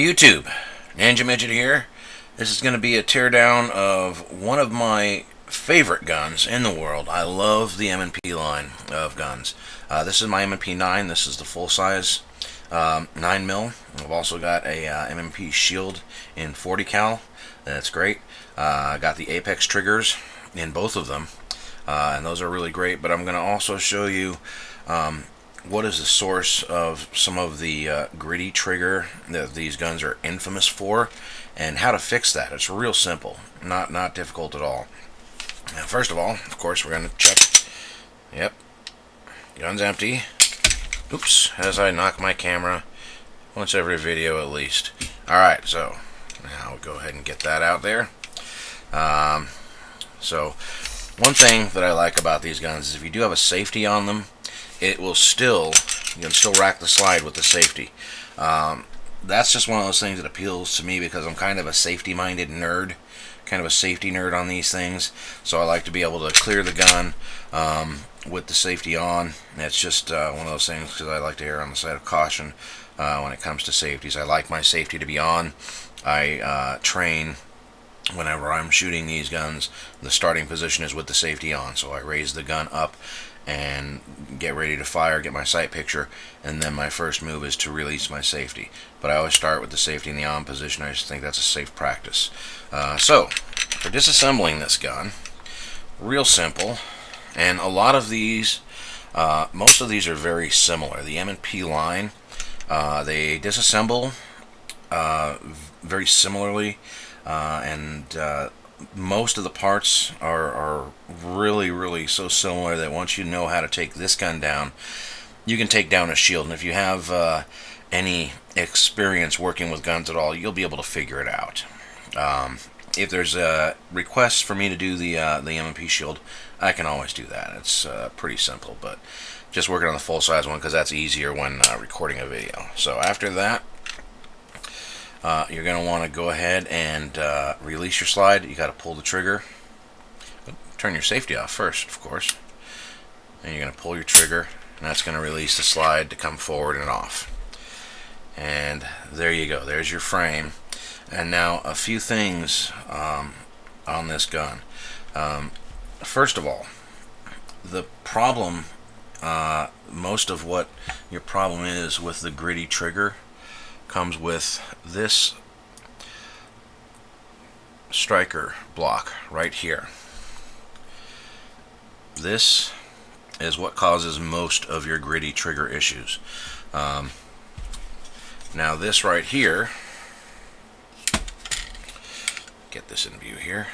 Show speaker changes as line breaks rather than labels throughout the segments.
Howdy YouTube, Ninja Midget here. This is going to be a teardown of one of my favorite guns in the world. I love the M&P line of guns. This is my M&P 9. This is the full-size 9mm. I've also got a M&P Shield in 40 cal. That's great. I got the Apex triggers in both of them, and those are really great. But I'm going to also show you what is the source of some of the gritty trigger that these guns are infamous for, and how to fix that. It's real simple, not difficult at all. Now, first of all, of course, we're going to check. Yep, gun's empty. Oops, as I knock my camera once every video at least. Alright, so now we'll go ahead and get that out there. So one thing that I like about these guns is if you do have a safety on them, it will still, you can still rack the slide with the safety. That's just one of those things that appeals to me because I'm kind of a safety-minded nerd, kind of a safety nerd on these things. So I like to be able to clear the gun with the safety on. It's just one of those things because I like to err on the side of caution when it comes to safeties. I like my safety to be on. I train whenever I'm shooting these guns. The starting position is with the safety on, so I raise the gun up and get ready to fire, get my sight picture, and then my first move is to release my safety. But I always start with the safety in the on position. I just think that's a safe practice. So for disassembling this gun, real simple, and a lot of these, most of these are very similar. The M&P line, they disassemble very similarly, and most of the parts are really so similar that once you know how to take this gun down, you can take down a shield. And if you have any experience working with guns at all, you'll be able to figure it out. If there's a request for me to do the M&P Shield, I can always do that. It's pretty simple, but just working on the full-size one because that's easier when recording a video. So after that, you're going to want to go ahead and release your slide. You got to pull the trigger. Turn your safety off first, of course. And you're going to pull your trigger, and that's going to release the slide to come forward and off. And there you go. There's your frame. And now a few things on this gun. First of all, the problem, most of what your problem is with the gritty trigger comes with this striker block right here. This is what causes most of your gritty trigger issues. Now this right here, get this in view here,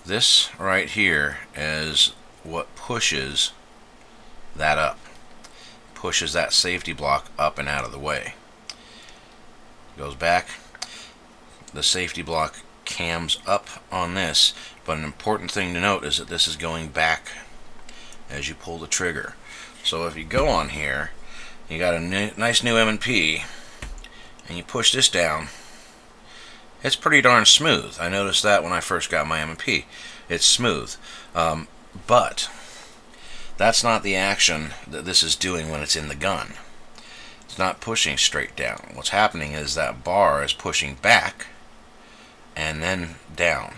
this right here is what pushes that up, pushes that safety block up and out of the way. Goes back, the safety block cams up on this, but an important thing to note is that this is going back as you pull the trigger. So if you go on here, you got a nice new M&P, and you push this down, it's pretty darn smooth. I noticed that when I first got my M&P. It's smooth. But that's not the action that this is doing when it's in the gun. It's not pushing straight down. What's happening is that bar is pushing back and then down.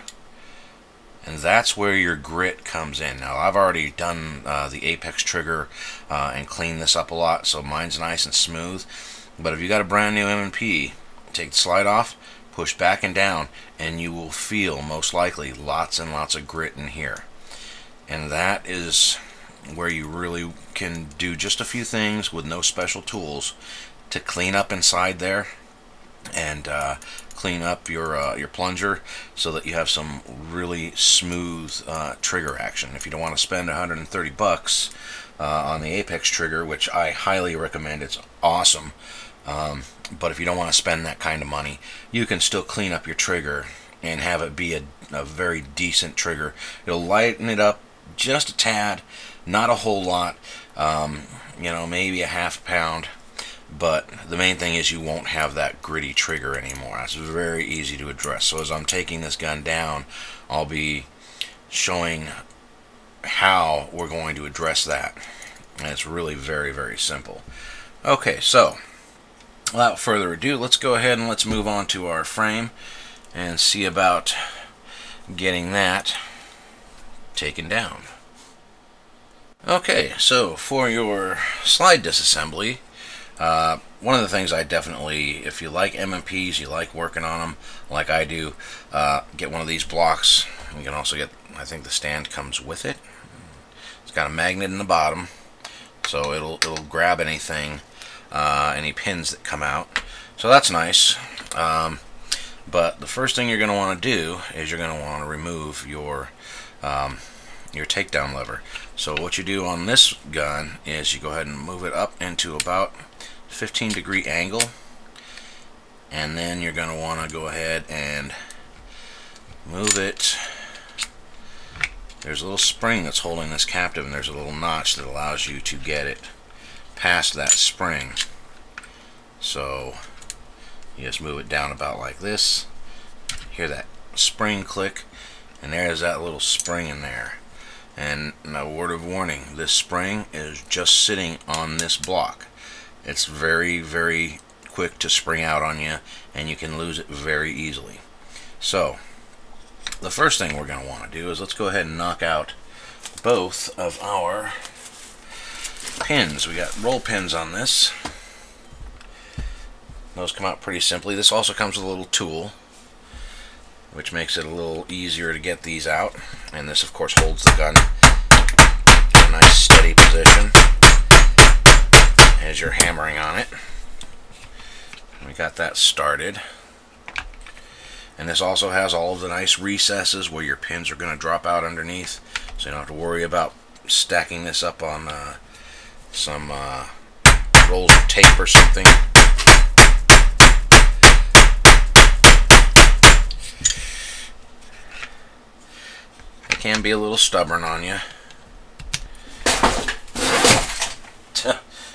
And that's where your grit comes in. Now, I've already done the Apex trigger and cleaned this up a lot, so mine's nice and smooth. But if you got a brand new M&P, take the slide off, push back and down, and you will feel, most likely, lots and lots of grit in here. And that is where you really can do just a few things with no special tools to clean up inside there and clean up your plunger so that you have some really smooth trigger action. If you don't want to spend 130 bucks on the Apex trigger, which I highly recommend, it's awesome, but if you don't want to spend that kind of money, you can still clean up your trigger and have it be a very decent trigger. It'll lighten it up just a tad, not a whole lot, you know, maybe a half pound, but the main thing is you won't have that gritty trigger anymore. That's very easy to address. So as I'm taking this gun down, I'll be showing how we're going to address that, and it's really very simple. Okay, so without further ado, let's go ahead and let's move on to our frame and see about getting that taken down. Okay, so for your slide disassembly, one of the things I definitely, if you like MMPs, you like working on them like I do, get one of these blocks. You can also get, I think the stand comes with it. It's got a magnet in the bottom, so it'll grab anything, any pins that come out. So that's nice. But the first thing you're going to want to do is you're going to want to remove your takedown lever. So what you do on this gun is you go ahead and move it up into about 15-degree angle, and then you're going to want to go ahead and move it. There's a little spring that's holding this captive, and there's a little notch that allows you to get it past that spring. So you just move it down about like this. Hear that spring click, and there's that little spring in there. And a word of warning, this spring is just sitting on this block. It's very, very quick to spring out on you, and you can lose it very easily. So the first thing we're going to want to do is let's go ahead and knock out both of our pins. We got roll pins on this. Those come out pretty simply. This also comes with a little tool, which makes it a little easier to get these out. And this, of course, holds the gun in a nice steady position as you're hammering on it. We got that started. And this also has all of the nice recesses where your pins are going to drop out underneath, so you don't have to worry about stacking this up on some rolls of tape or something. It can be a little stubborn on you.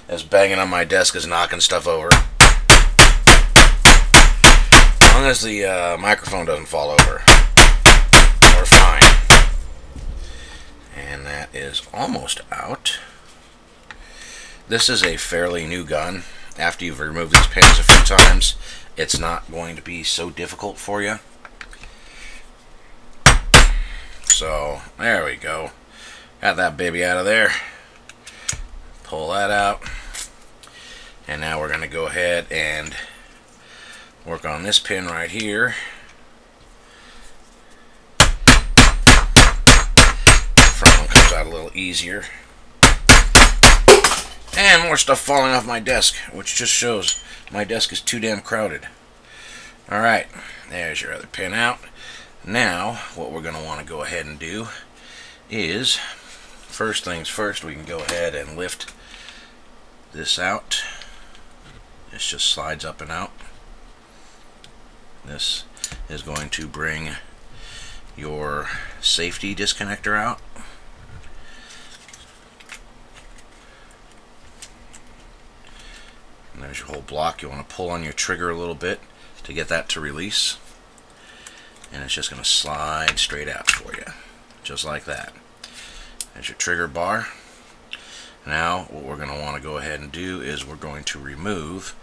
As banging on my desk is knocking stuff over. As long as the microphone doesn't fall over, we're fine. And that is almost out. This is a fairly new gun. After you've removed these pins a few times, it's not going to be so difficult for you. So there we go. Got that baby out of there. Pull that out. And now we're going to go ahead and work on this pin right here. Front one comes out a little easier. And more stuff falling off my desk, which just shows my desk is too damn crowded. Alright, there's your other pin out. Now, what we're going to want to go ahead and do is, first things first, we can go ahead and lift this out. This just slides up and out. This is going to bring your safety disconnector out. And there's your whole block. You want to pull on your trigger a little bit to get that to release. And it's just going to slide straight out for you, just like that. There's your trigger bar. Now what we're going to want to go ahead and do is we're going to remove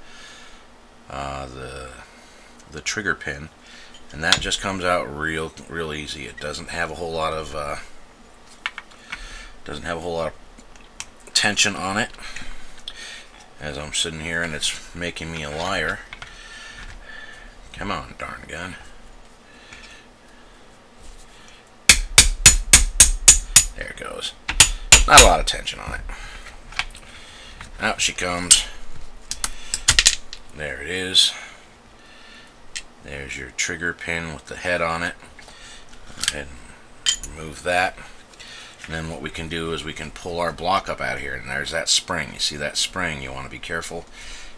the trigger pin, and that just comes out real easy. It doesn't have a whole lot of tension on it. As I'm sitting here and it's making me a liar. Come on, darn gun. There it goes. Not a lot of tension on it. Out she comes. There it is. There's your trigger pin with the head on it. Go ahead and remove that. And then what we can do is we can pull our block up out of here. And there's that spring. You see that spring? You want to be careful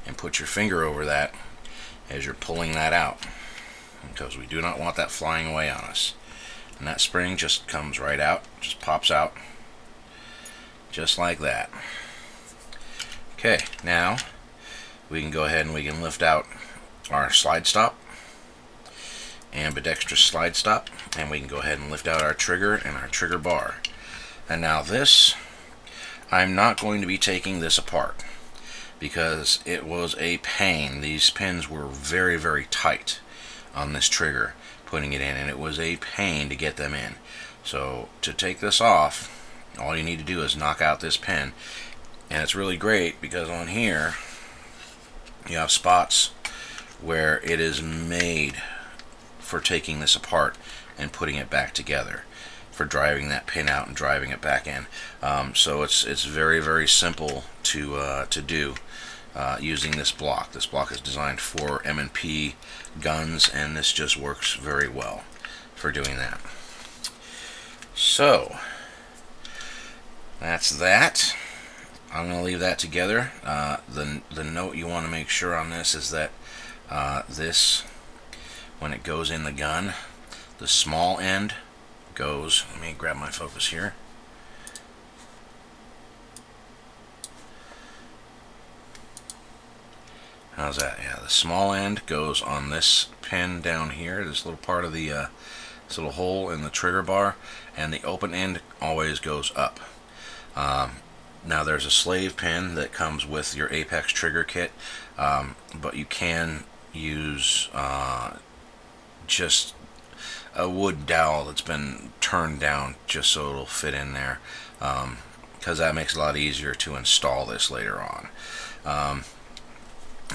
and put your finger over that as you're pulling that out, because we do not want that flying away on us. And that spring just comes right out, just pops out, just like that. Okay, now we can go ahead and we can lift out our slide stop, ambidextrous slide stop, and we can go ahead and lift out our trigger and our trigger bar. And now this, I'm not going to be taking this apart. because it was a pain. These pins were very, very tight on this trigger putting it in, and it was a pain to get them in. So to take this off, all you need to do is knock out this pin, and it's really great because on here you have spots where it is made for taking this apart and putting it back together, for driving that pin out and driving it back in. So it's very, very simple to do using this block. This block is designed for M&P guns, and this just works very well for doing that. So that's that. I'm going to leave that together. The note you want to make sure on this is that this, when it goes in the gun, the small end goes, let me grab my focus here. How's that? Yeah, the small end goes on this pin down here, this little part of the this little hole in the trigger bar, and the open end always goes up. Now there's a slave pin that comes with your Apex trigger kit, but you can use just a wood dowel that's been turned down just so it'll fit in there, because that makes it a lot easier to install this later on.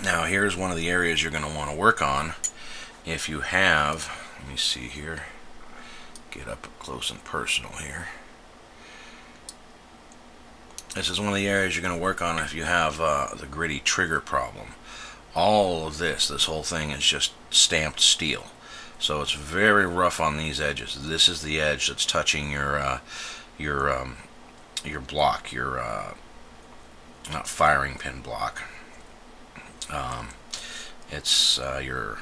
Now here's one of the areas you're going to want to work on. If you have, let me see here, get up close and personal here. This is one of the areas you're going to work on if you have the gritty trigger problem. All of this whole thing is just stamped steel, so it's very rough on these edges. This is the edge that's touching your block, your not firing pin block. It's your.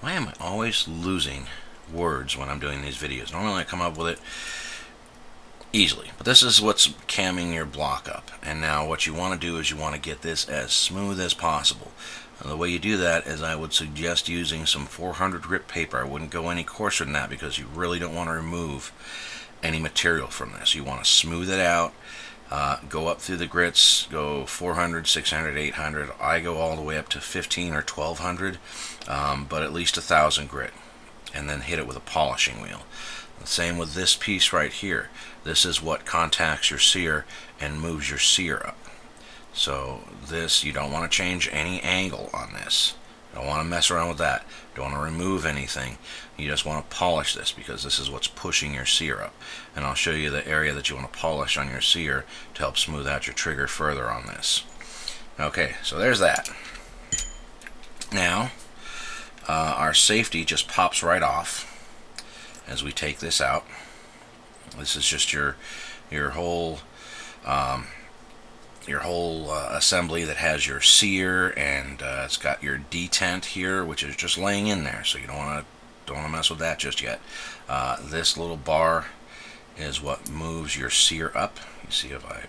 Why am I always losing words when I'm doing these videos? Normally I come up with it easily, but this is what's camming your block up. And now what you want to do is you want to get this as smooth as possible. And the way you do that is I would suggest using some 400 grit paper. I wouldn't go any coarser than that because you really don't want to remove any material from this. You want to smooth it out, go up through the grits, go 400, 600, 800. I go all the way up to 15 or 1200, but at least 1000 grit, and then hit it with a polishing wheel. The same with this piece right here. This is what contacts your sear and moves your sear up. So this, you don't want to change any angle on this. Don't want to mess around with that. Don't want to remove anything. You just want to polish this because this is what's pushing your sear up. And I'll show you the area that you want to polish on your sear to help smooth out your trigger further on this. Okay, so there's that. Now, our safety just pops right off as we take this out. This is just your whole assembly that has your sear, and it's got your detent here, which is just laying in there, so you don't want to mess with that just yet. This little bar is what moves your sear up. You see, if I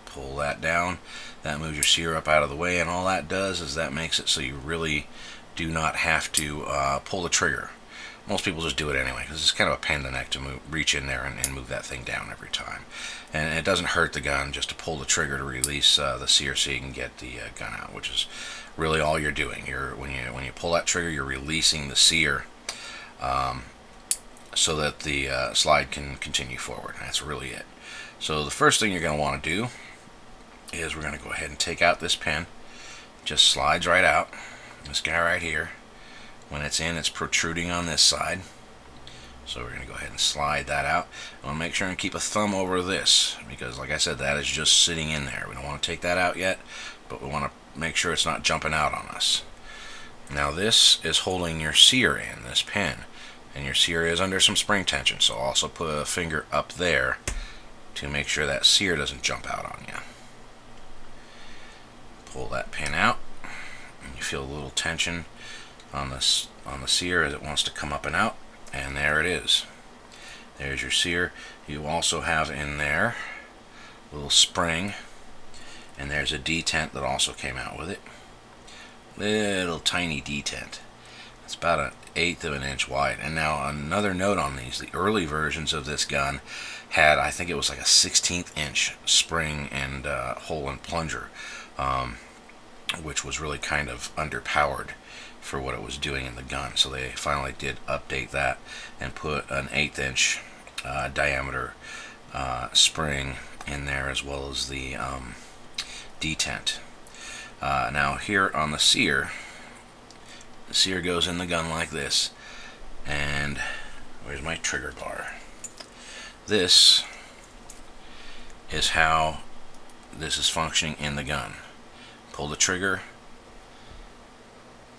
pull that down, that moves your sear up out of the way, and all that does is that makes it so you really do not have to pull the trigger. Most people just do it anyway because it's kind of a pain in the neck to reach in there and move that thing down every time. And it doesn't hurt the gun just to pull the trigger to release the sear so you can get the gun out, which is really all you're doing. When you pull that trigger, you're releasing the sear so that the slide can continue forward. That's really it. So the first thing you're going to want to do is we're going to go ahead and take out this pin. It just slides right out. This guy right here. When it's in, it's protruding on this side. So we're going to go ahead and slide that out. I want to make sure and keep a thumb over this because, like I said, that is just sitting in there. We don't want to take that out yet, but we want to make sure it's not jumping out on us. Now this is holding your sear in, this pin, and your sear is under some spring tension, so also put a finger up there to make sure that sear doesn't jump out on you. Pull that pin out, and you feel a little tension on the sear as it wants to come up and out, and there it is. There's your sear. You also have in there a little spring, and there's a detent that also came out with it. Little tiny detent. It's about 1/8 of an inch wide. And now another note on these: the early versions of this gun had, I think it was like a 1/16 inch spring and hole and plunger. which was really kind of underpowered for what it was doing in the gun. So they finally did update that and put an 1/8 inch diameter spring in there, as well as the detent. Now here on the sear goes in the gun like this, and where's my trigger bar? This is how this is functioning in the gun. Pull the trigger,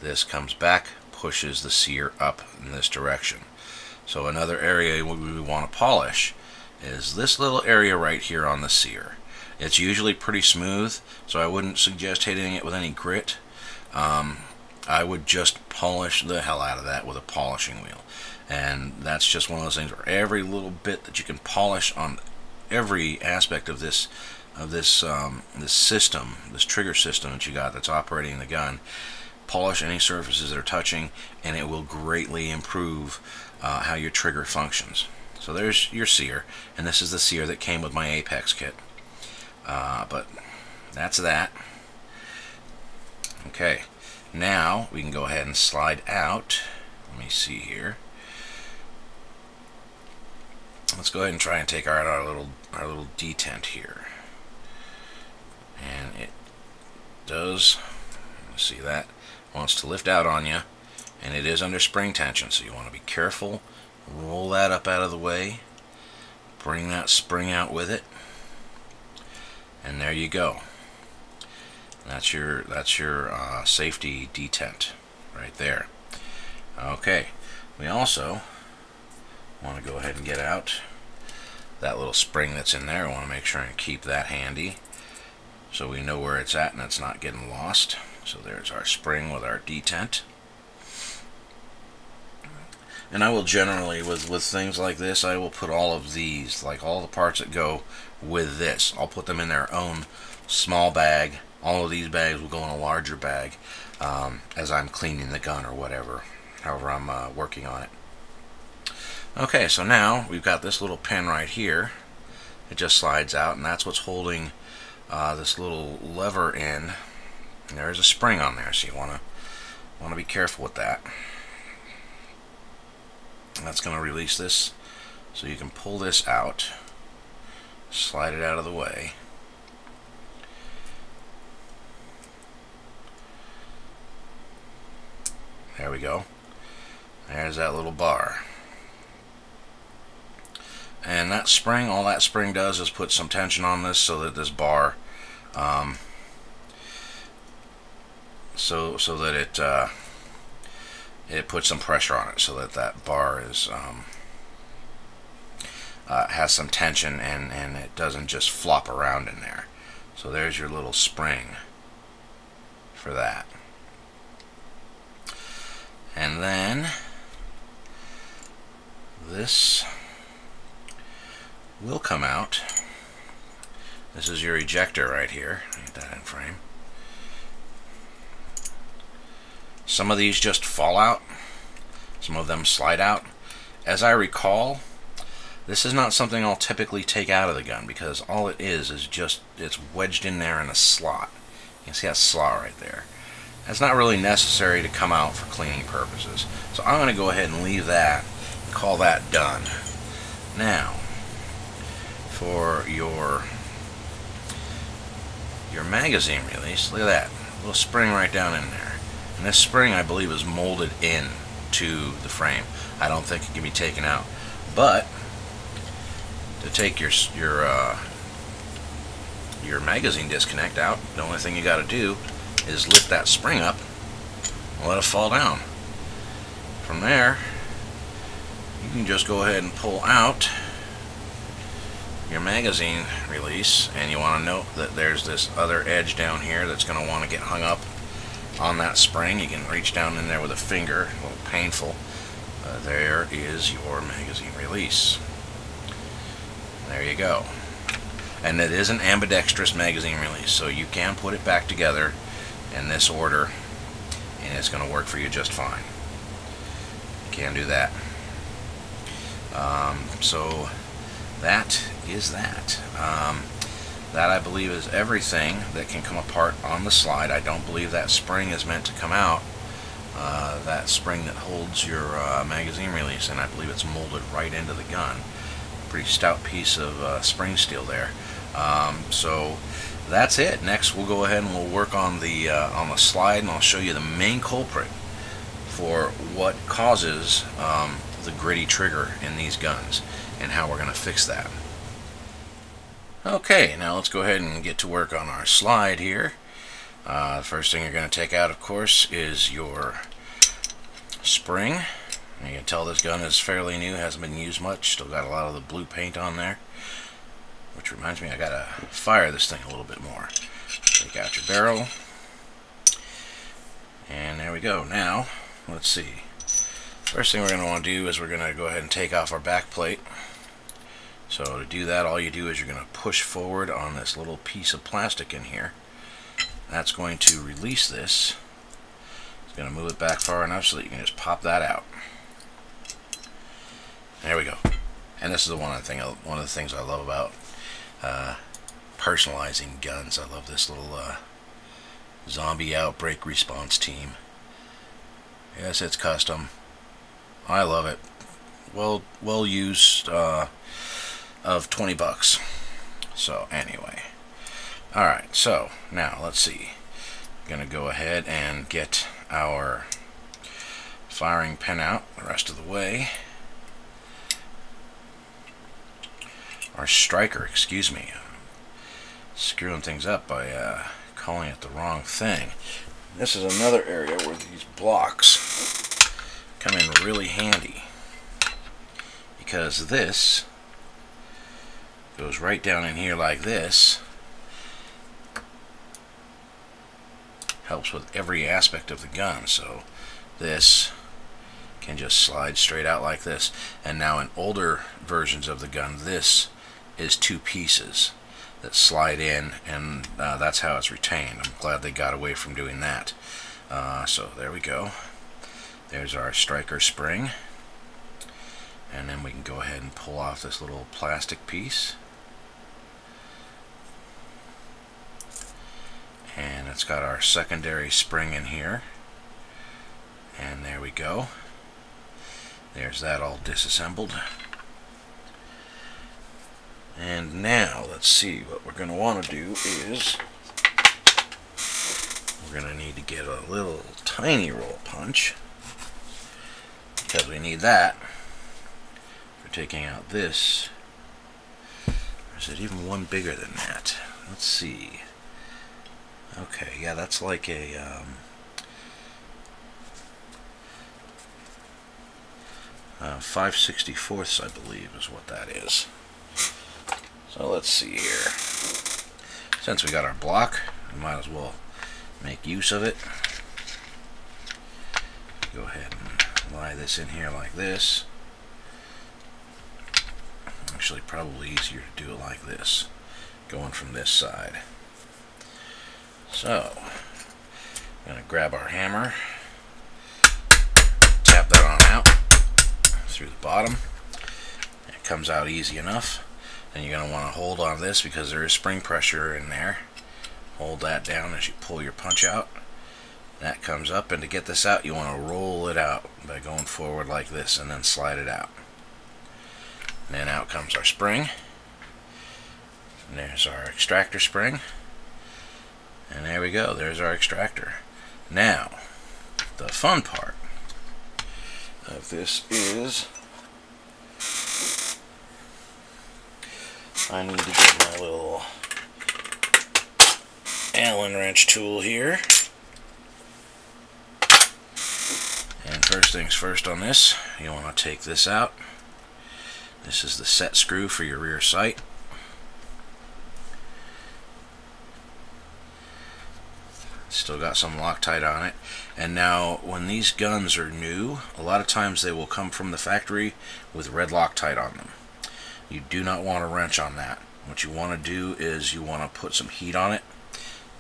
this comes back, pushes the sear up in this direction. So another area we want to polish is this little area right here on the sear. It's usually pretty smooth, so I wouldn't suggest hitting it with any grit. I would just polish the hell out of that with a polishing wheel. And that's just one of those things where every little bit that you can polish on every aspect of this system, this trigger system that you got that's operating the gun, polish any surfaces that are touching, and it will greatly improve how your trigger functions. So there's your sear, and this is the sear that came with my Apex kit. But that's that. Okay, now we can go ahead and slide out. Let me see here. Let's go ahead and try and take our little detent here. And it does, see that, wants to lift out on you, and it is under spring tension, so you want to be careful. Roll that up out of the way, bring that spring out with it, and there you go. That's your safety detent right there. Okay, we also want to go ahead and get out that little spring that's in there. I want to make sure and keep that handy so we know where it's at and it's not getting lost. So there's our spring with our detent. And I will generally, with things like this, I will put all of these, like all the parts that go with this, I'll put them in their own small bag. All of these bags will go in a larger bag as I'm cleaning the gun or whatever, however I'm working on it. Okay, so now we've got this little pin right here. It just slides out, and that's what's holding this little lever in. And there's a spring on there, so you want to be careful with that. And that's going to release this, so you can pull this out, slide it out of the way. There we go. There's that little bar. And that spring, all that spring does is put some tension on this so that this bar, so that it puts some pressure on it, so that that bar is has some tension, and it doesn't just flop around in there. So there's your little spring for that. And then this will come out. This is your ejector right here. Get that in frame. Some of these just fall out. Some of them slide out. As I recall, this is not something I'll typically take out of the gun, because all it is just, it's wedged in there in a slot. You can see that slot right there. That's not really necessary to come out for cleaning purposes. So I'm going to go ahead and leave that and call that done. Now, for your magazine release, look at that little spring right down in there. And this spring, I believe, is molded in to the frame. I don't think it can be taken out. But to take your magazine disconnect out, the only thing you got to do is lift that spring up and let it fall down. From there, you can just go ahead and pull out your magazine release, and you want to note that there's this other edge down here that's going to want to get hung up on that spring. You can reach down in there with a finger, a little painful. There is your magazine release. There you go. And it is an ambidextrous magazine release, so you can put it back together in this order, and it's going to work for you just fine. You can do that. So that is that. That, I believe, is everything that can come apart on the slide. I don't believe that spring is meant to come out. That spring that holds your magazine release, and I believe it's molded right into the gun. Pretty stout piece of spring steel there. So that's it. Next, we'll go ahead and we'll work on the slide, and I'll show you the main culprit for what causes the gritty trigger in these guns and how we're going to fix that. Okay, now let's go ahead and get to work on our slide here. The first thing you're going to take out, of course, is your spring. You can tell this gun is fairly new, hasn't been used much, still got a lot of the blue paint on there. Which reminds me, I gotta fire this thing a little bit more. Take out your barrel. And there we go. Now, let's see. First thing we're going to want to do is we're going to go ahead and take off our back plate. So to do that, all you do is you're going to push forward on this little piece of plastic in here. That's going to release this. It's going to move it back far enough so that you can just pop that out. There we go. And this is one of the things I love about personalizing guns. I love this little zombie outbreak response team. Yes, it's custom. I love it. Well used, of 20 bucks. So anyway, all right. So now let's see. I'm gonna go ahead and get our firing pin out the rest of the way. Our striker, excuse me. Screwing things up by calling it the wrong thing. This is another area where these blocks come in really handy, because this goes right down in here like this. Helps with every aspect of the gun. So this can just slide straight out like this. And now in older versions of the gun, this is two pieces that slide in, and that's how it's retained. I'm glad they got away from doing that. So there we go. There's our striker spring, and then we can go ahead and pull off this little plastic piece, and it's got our secondary spring in here, and there we go. There's that all disassembled. And now let's see, what we're going to want to do is we're going to need to get a little tiny roll punch, because we need that for taking out this. Or is it even one bigger than that? Let's see. Okay, yeah, that's like a 5/64, I believe, is what that is. So let's see here. Since we got our block, we might as well make use of it. Go ahead and lie this in here like this. Actually, probably easier to do it like this, going from this side. So, I'm going to grab our hammer, tap that on out through the bottom. It comes out easy enough. Then you're going to want to hold on this because there is spring pressure in there. Hold that down as you pull your punch out. That comes up, and to get this out, you want to roll it out by going forward like this and then slide it out. And then out comes our spring. And there's our extractor spring. And there we go, there's our extractor. Now, the fun part of this is I need to get my little Allen wrench tool here. And first things first on this, you want to take this out. This is the set screw for your rear sight. Still got some Loctite on it. And now when these guns are new, a lot of times they will come from the factory with red Loctite on them. You do not want a wrench on that. What you want to do is you want to put some heat on it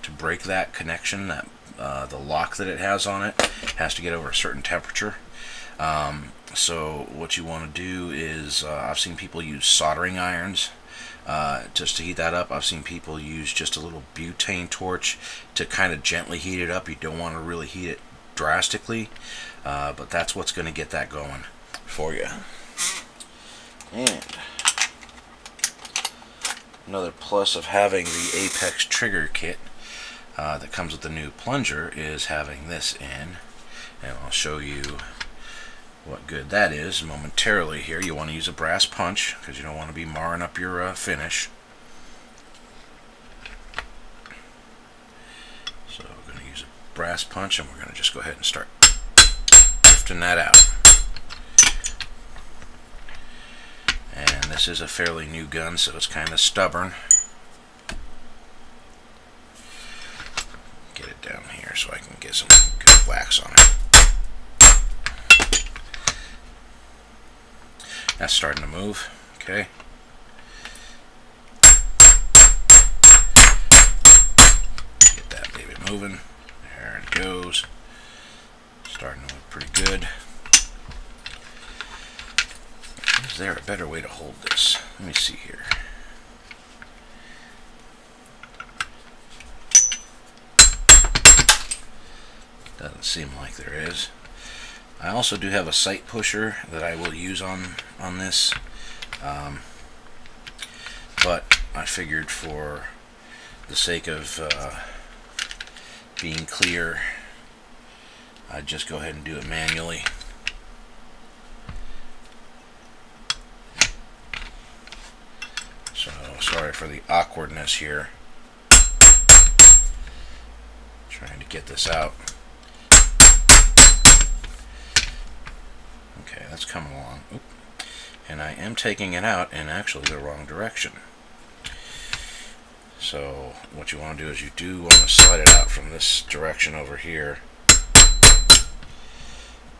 to break that connection. That the lock that it has on it has to get over a certain temperature. So what you want to do is, I've seen people use soldering irons just to heat that up. I've seen people use just a little butane torch to kind of gently heat it up. You don't want to really heat it drastically, but that's what's going to get that going for you. And another plus of having the Apex trigger kit that comes with the new plunger is having this in, and I'll show you what good that is momentarily here. You want to use a brass punch because you don't want to be marring up your finish. So we're going to use a brass punch, and we're going to just go ahead and start lifting that out. And this is a fairly new gun, so it's kind of stubborn. Get it down here so I can get some good wax on it. That's starting to move. Okay. Get that baby moving. There it goes. Starting to look pretty good. Is there a better way to hold this? Let me see here. Doesn't seem like there is. I also do have a sight pusher that I will use on this, but I figured for the sake of being clear, I'd just go ahead and do it manually. So sorry for the awkwardness here, trying to get this out. Okay, that's coming along. Oop. And I am taking it out in actually the wrong direction. So what you want to do is you do want to slide it out from this direction over here.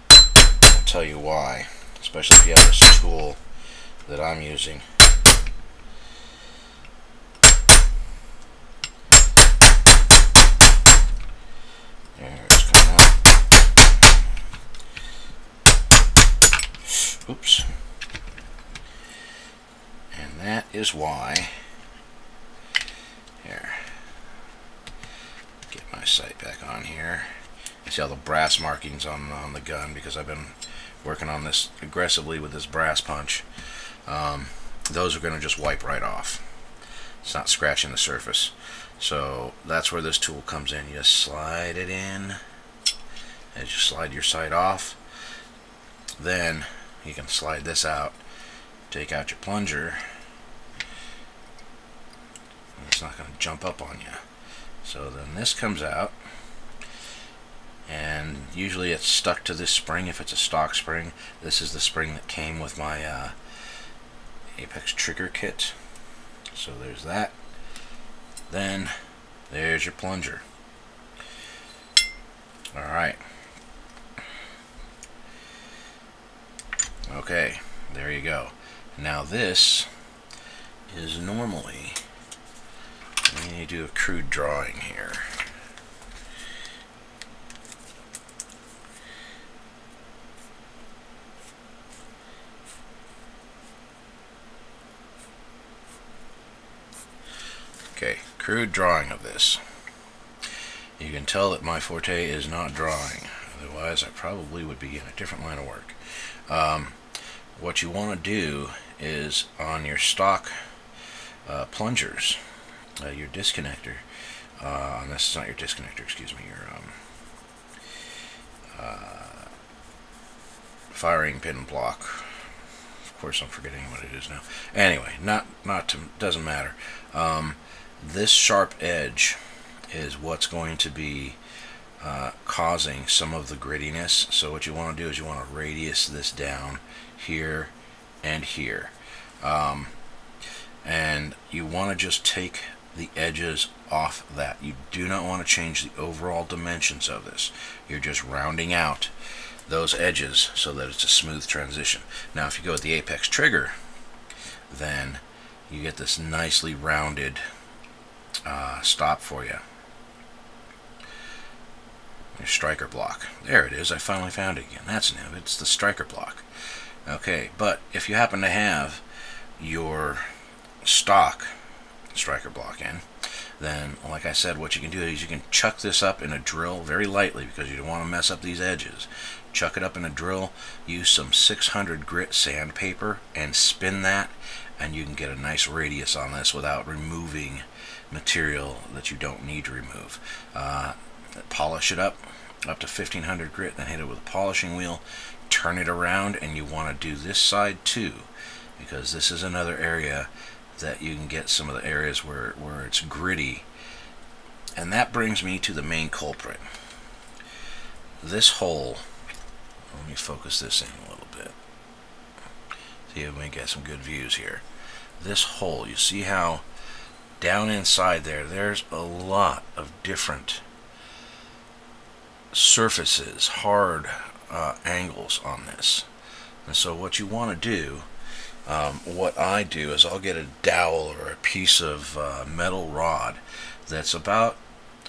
I'll tell you why, especially if you have this tool that I'm using. There, it's coming out. Oops. And that is why. Here. Get my sight back on here. You see all the brass markings on the gun because I've been working on this aggressively with this brass punch. Those are going to just wipe right off. It's not scratching the surface. So that's where this tool comes in. You just slide it in. And you slide your sight off. Then you can slide this out, take out your plunger, and it's not going to jump up on you. So then this comes out, and usually it's stuck to this spring if it's a stock spring. This is the spring that came with my Apex trigger kit. So there's that. Then there's your plunger. Alright. Okay, there you go. Now this is normally, we need to do a crude drawing here. Okay, crude drawing of this. You can tell that my forte is not drawing, otherwise I probably would be in a different line of work. What you want to do is on your stock plungers, your disconnector, this is not your disconnector, excuse me, your firing pin block. Of course I'm forgetting what it is now. Anyway, doesn't matter. This sharp edge is what's going to be causing some of the grittiness. So what you want to do is you want to radius this down here and here, and you want to just take the edges off that. You do not want to change the overall dimensions of this. You're just rounding out those edges so that it's a smooth transition. Now if you go with the Apex trigger, then you get this nicely rounded stop for you. your striker block. There it is. I finally found it again. That's new. It's the striker block. Okay, but if you happen to have your stock striker block in, then like I said, what you can do is you can chuck this up in a drill very lightly, because you don't want to mess up these edges. Chuck it up in a drill, use some 600 grit sandpaper and spin that, and you can get a nice radius on this without removing material that you don't need to remove. Polish it up to 1500 grit, then hit it with a polishing wheel, turn it around, and you want to do this side too, because this is another area that you can get some of the areas where it's gritty. And that brings me to the main culprit. This hole, let me focus this in a little bit, see if we can get some good views here. This hole, you see how down inside there's a lot of different surfaces, hard angles on this. And so what you want to do, what I do is I'll get a dowel or a piece of metal rod that's about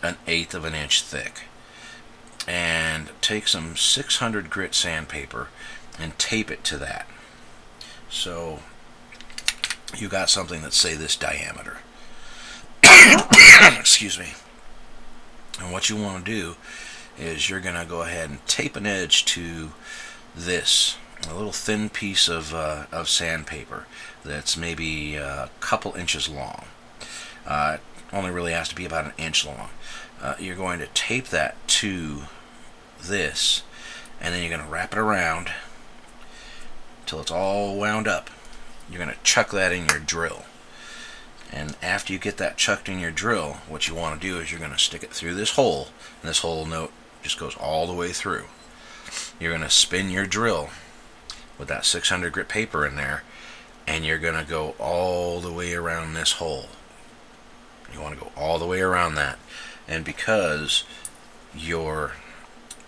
1/8 of an inch thick, and take some 600 grit sandpaper and tape it to that. So you got something that's, say, this diameter. Excuse me. And what you want to do is you're going to go ahead and tape an edge to this, a little thin piece of sandpaper that's maybe a couple inches long. It only really has to be about 1 inch long. You're going to tape that to this, and then you're going to wrap it around till it's all wound up. You're going to chuck that in your drill. And after you get that chucked in your drill, what you want to do is you're going to stick it through this hole, and this hole note just goes all the way through. You're going to spin your drill with that 600 grit paper in there, and you're going to go all the way around this hole. You want to go all the way around that. And because you're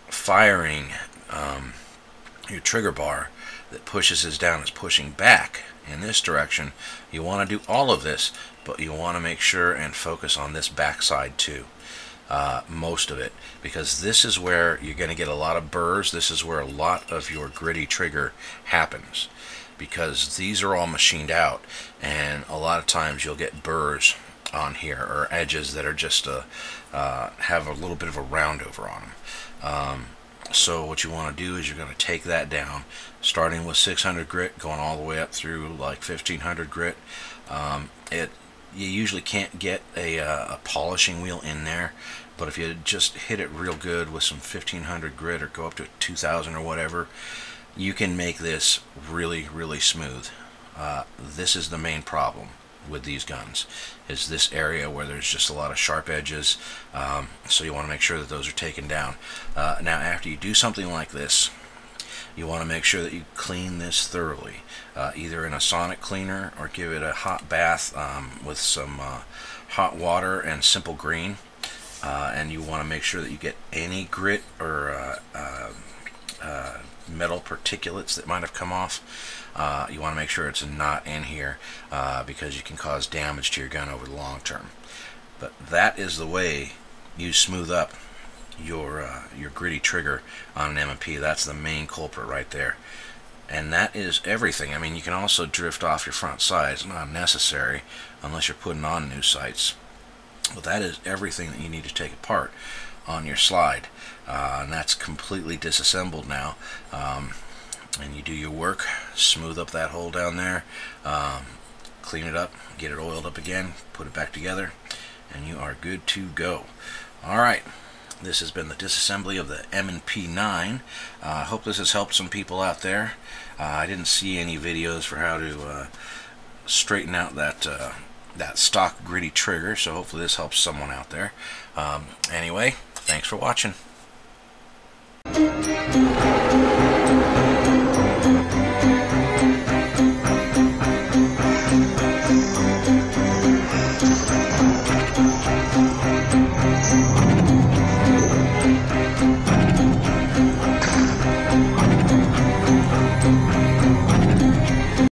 firing your trigger bar that pushes this down is pushing back in this direction, you want to do all of this, but you want to make sure and focus on this back side too. Most of it, because this is where you're going to get a lot of burrs. This is where a lot of your gritty trigger happens, because these are all machined out, and a lot of times you'll get burrs on here, or edges that are just have a little bit of a round over on them. So what you want to do is you're going to take that down, starting with 600 grit, going all the way up through like 1500 grit. You usually can't get a polishing wheel in there, but if you just hit it real good with some 1500 grit or go up to 2000 or whatever, you can make this really, really smooth. This is the main problem with these guns, is this area where there's just a lot of sharp edges, so you want to make sure that those are taken down. Now after you do something like this, you want to make sure that you clean this thoroughly, either in a sonic cleaner or give it a hot bath with some hot water and simple green, and you want to make sure that you get any grit or metal particulates that might have come off. You want to make sure it's not in here, because you can cause damage to your gun over the long term. But that is the way you smooth up your gritty trigger on an M&P. That's the main culprit right there. And that is everything. I mean, you can also drift off your front sights. Not necessary unless you're putting on new sights. But that is everything that you need to take apart on your slide. And that's completely disassembled now. And you do your work, smooth up that hole down there, clean it up, get it oiled up again, put it back together, and you are good to go. Alright, this has been the disassembly of the M&P 9. I hope this has helped some people out there. I didn't see any videos for how to straighten out that stock gritty trigger, so hopefully this helps someone out there. Anyway, thanks for watching.